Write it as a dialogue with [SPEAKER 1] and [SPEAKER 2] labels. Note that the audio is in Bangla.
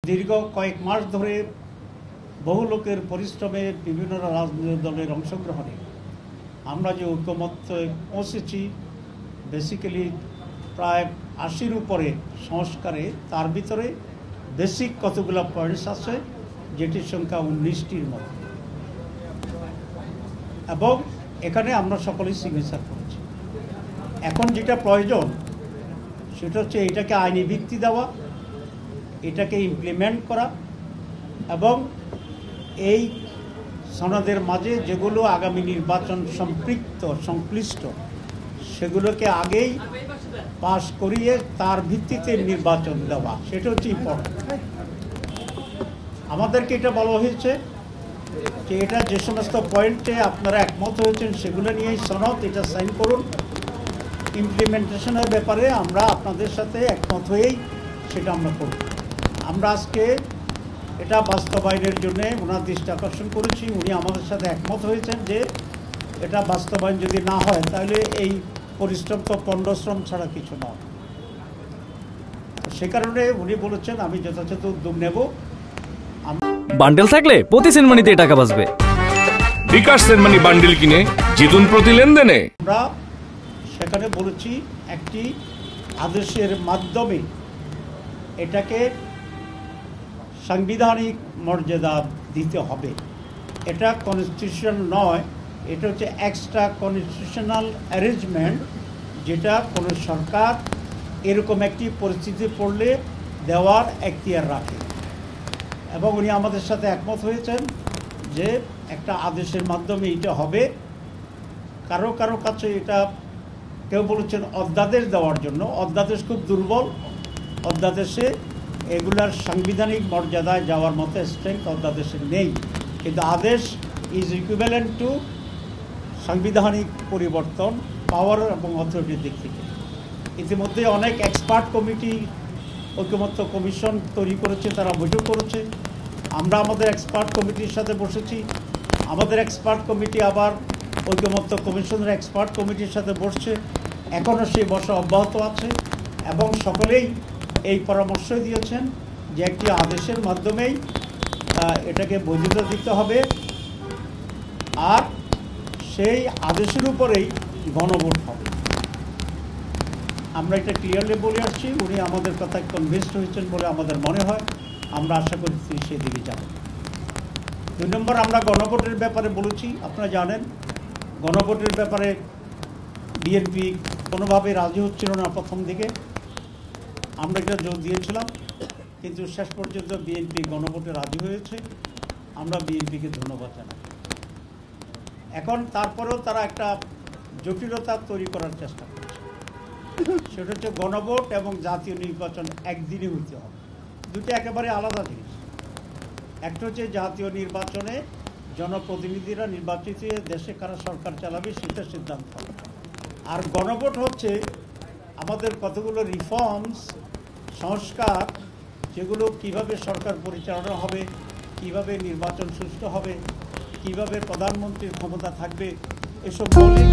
[SPEAKER 1] দীর্ঘ কয়েক মাস ধরে বহু লোকের পরিশ্রমে বিভিন্ন রাজনৈতিক দলের অংশগ্রহণে আমরা যে ঐকমত্যে পৌঁছেছি, বেসিক্যালি প্রায় ৮০-র উপরে সংস্কারে, তার ভিতরে বেসিক কতগুলো পয়েন্টস আছে যেটির সংখ্যা ১৯টির মতো, এবং এখানে আমরা সকলেই সিগনেচার করেছি। এখন যেটা প্রয়োজন সেটা হচ্ছে এটাকে আইনি ভিত্তি দেওয়া, এটাকে ইমপ্লিমেন্ট করা, এবং এই সনদের মাঝে যেগুলো আগামী নির্বাচন সংশ্লিষ্ট সেগুলোকে আগেই পাশ করিয়ে তার ভিত্তিতে নির্বাচন দেওয়া, সেটা হচ্ছে ইম্পর্টেন্ট। আমাদেরকে এটা বলা হয়েছে যে এটা যে সমস্ত পয়েন্টে আপনারা একমত হয়েছেন সেগুলো নিয়েই সনদ, এটা সাইন করুন। ইমপ্লিমেন্টেশনের ব্যাপারে আমরা আপনাদের সাথে একমত হয়েই সেটা আমরা করব। আমরা আজকে এটা বাস্তবায়নের জন্য ওনার দৃষ্টি আকর্ষণ করেছি, উনি আমাদের সাথে একমত হয়েছেন যে এটা বাস্তবায়ন যদি না হয় তাহলে এই পরিশ্রম তো পণ্ডশ্রম ছাড়া কিছু নয়। সে কারণে উনি বলেছেন আমি যথাযথ উদ্যোগ নেব।
[SPEAKER 2] বান্ডেল থাকলে প্রতি সেনমানিতে টাকা বাঁচবে।
[SPEAKER 3] বিকাশ সেনমানি বান্ডেল কিনে জিতুন প্রতি লেনদেনে।
[SPEAKER 1] আমরা সেখানে বলেছি একটি আদেশের মাধ্যমে এটাকে সাংবিধানিক মর্যাদা দিতে হবে। এটা কনস্টিটিউশন নয়, এটা হচ্ছে এক্সট্রা কনস্টিটিউশনাল অ্যারেঞ্জমেন্ট, যেটা কোনো সরকার এরকম একটি পরিস্থিতি পড়লে দেওয়ার এখতিয়ার রাখে। এবং উনি আমাদের সাথে একমত হয়েছেন যে একটা আদেশের মাধ্যমে এটা হবে। কারো কারো কাছে এটা কেউ বলেছেন অধ্যাদেশ দেওয়ার জন্য, অধ্যাদেশ খুব দুর্বল, অধ্যাদেশে এগুলার সাংবিধানিক মর্যাদায় যাওয়ার মতো স্ট্রেংথ অধ্যাদেশে নেই, কিন্তু আদেশ ইজ ইকুইভ্যালেন্ট টু সাংবিধানিক পরিবর্তন পাওয়ার এবং অথরিটির দিক থেকে। ইতিমধ্যে অনেক এক্সপার্ট কমিটি, ঐকমত্য কমিশন তৈরি করেছে, তারা বৈঠক করেছে। আমরা আমাদের এক্সপার্ট কমিটির সাথে বসেছি, আমাদের এক্সপার্ট কমিটি আবার ঐকমত্য কমিশনের এক্সপার্ট কমিটির সাথে বসছে, এখনও সেই বসা অব্যাহত আছে, এবং সকলেই এই পরামর্শই দিয়েছেন যে একটি আদেশের মাধ্যমেই এটাকে বৈধতা দিতে হবে, আর সেই আদেশের উপরেই গণভোট হবে। আমরা এটা ক্লিয়ারলি বলে আসছি, উনি আমাদের কথায় কনভিন্সড হয়েছেন বলে আমাদের মনে হয়। আমরা আশা করি সেদিকে যাব। ২ নম্বর, আমরা গণভোটের ব্যাপারে বলেছি। আপনারা জানেন গণভোটের ব্যাপারে বিএনপি কোনোভাবে রাজি হচ্ছিল না প্রথম দিকে। আমরা এটা জোর দিয়েছিলাম, কিন্তু শেষ পর্যন্ত বিএনপি গণভোটে রাজি হয়েছে। আমরা বিএনপিকে ধন্যবাদ জানাই। এখন তারপরেও তারা একটা জটিলতা তৈরি করার চেষ্টা করছে, সেটা হচ্ছে গণভোট এবং জাতীয় নির্বাচন একদিনে হইতে হবে। দুটো একেবারে আলাদা জিনিস। একটা হচ্ছে জাতীয় নির্বাচনে জনপ্রতিনিধিরা নির্বাচিত হয়ে দেশে কারা সরকার চালাবে সেটা সিদ্ধান্ত হবে, আর গণভোট হচ্ছে আমাদের কতগুলো রিফর্মস, সংস্কার, যেগুলো কিভাবে সরকার পরিচালনা হবে, কিভাবে নির্বাচন সুষ্ঠু হবে, কিভাবে প্রধানমন্ত্রীর ক্ষমতা থাকবে, এসব বলে